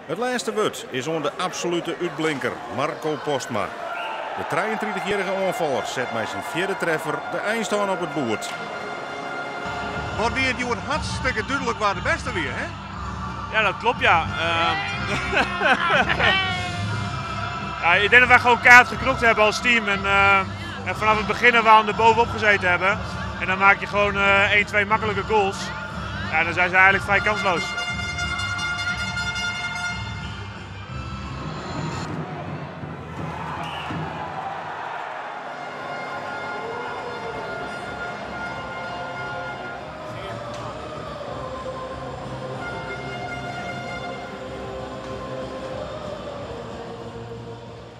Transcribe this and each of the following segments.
Het laatste woord is onder de absolute uitblinker Marco Postma. De 23-jarige aanvaller zet met zijn vierde treffer de eindstand op het boord. Wat weer het wordt hartstikke duidelijk waar de beste weer, hè? Ja, dat klopt, ja. Ja, ik denk dat wij gewoon kaart geknokt hebben als team. En vanaf het begin waar we er bovenop gezeten hebben. En dan maak je gewoon 1-2 makkelijke goals. Ja, dan zijn ze eigenlijk vrij kansloos.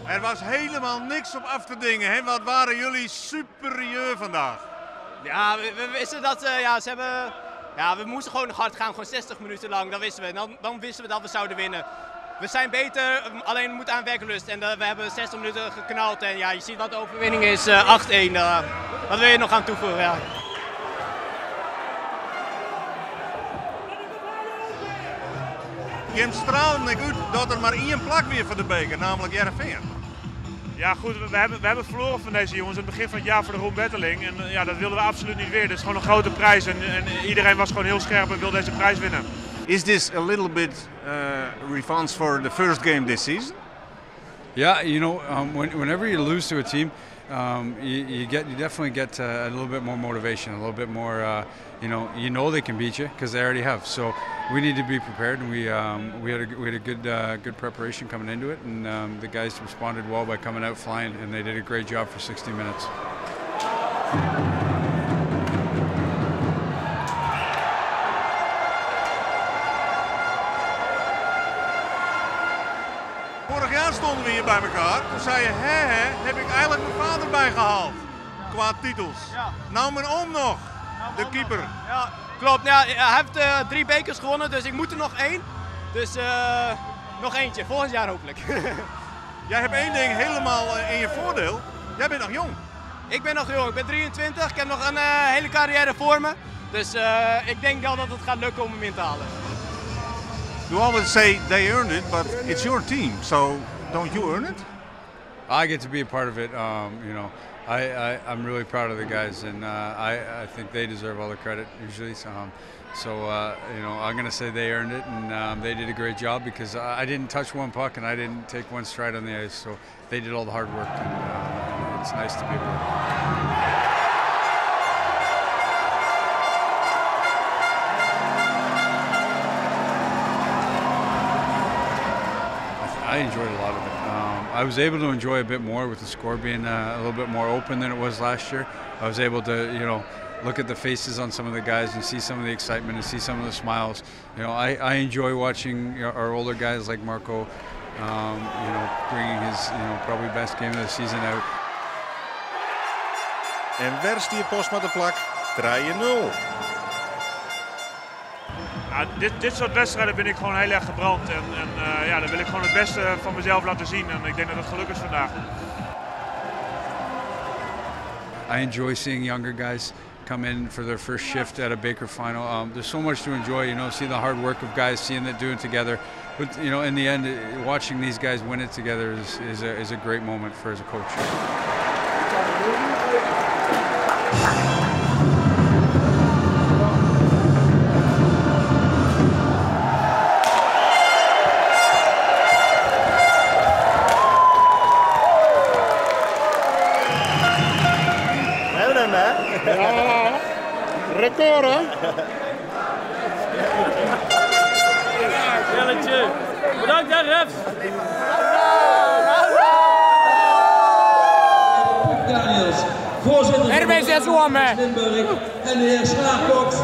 Er was helemaal niks op af te dingen, hè? Wat waren jullie superieur vandaag? Ja, we wisten dat ze hebben. Ja, we moesten gewoon hard gaan, gewoon 60 minuten lang. Dat wisten we. Dan wisten we dat we zouden winnen. We zijn beter, alleen we moeten aan werklust. En we hebben 60 minuten geknald. En ja, je ziet wat de overwinning is, 8-1. Wat wil je nog aan toevoegen? Ja. Je straalde ik uit dat er maar één plak weer voor de beker, namelijk Heerenveen. Ja goed, we hebben verloren van deze jongens aan het begin van het jaar voor de Ron Betteling. En ja, dat wilden we absoluut niet weer. Dit is gewoon een grote prijs en iedereen was gewoon heel scherp en wil deze prijs winnen. Is this a little bit revenge for the first game this season? Yeah, you know, whenever you lose to a team, you definitely get a little bit more motivation, a little bit more, you know they can beat you because they already have. So we need to be prepared, and we had a good preparation coming into it, and the guys responded well by coming out flying, and they did a great job for 60 minutes. Vorig jaar stonden we hier bij elkaar. Toen zei je, heb ik eigenlijk mijn vader bijgehaald. Qua titels. Ja. Nou mijn oom nog, de keeper. Ja, klopt. Ja, hij heeft 3 bekers gewonnen, dus ik moet er nog 1. Dus nog eentje, volgend jaar hopelijk. Jij hebt één ding helemaal in je voordeel. Jij bent nog jong. Ik ben nog jong, ik ben 23, ik heb nog een hele carrière voor me. Dus ik denk wel dat het gaat lukken om hem in te halen. You always say they earned it, but it's your team, so don't you earn it? I get to be a part of it. I'm really proud of the guys, and I think they deserve all the credit usually. I'm going to say they earned it, and they did a great job because I didn't touch one puck and I didn't take one stride on the ice. So they did all the hard work, and it's nice to be able to. I enjoyed a lot of it. I was able to enjoy a bit more with the score being a little bit more open than it was last year. I was able to, look at the faces on some of the guys and see some of the excitement and see some of the smiles. I enjoy watching our older guys like Marco, bringing his, probably best game of the season out. En waar stiert Postma de plak? 3-0. Ja, dit soort wedstrijden ben ik gewoon heel erg gebrand. En dan wil ik gewoon het beste van mezelf laten zien. En ik denk dat het geluk is vandaag. I enjoy seeing younger guys come in for their first shift at a Baker final. There's so much to enjoy, seeing the hard work of guys, seeing it doing together. But in the end, watching these guys win it together is a great moment for as a coach. Ja, record hè? Jelletje. Bedankt hè, refs. Daniels, voorzitter van de Limburg en de heer Schaarkoks.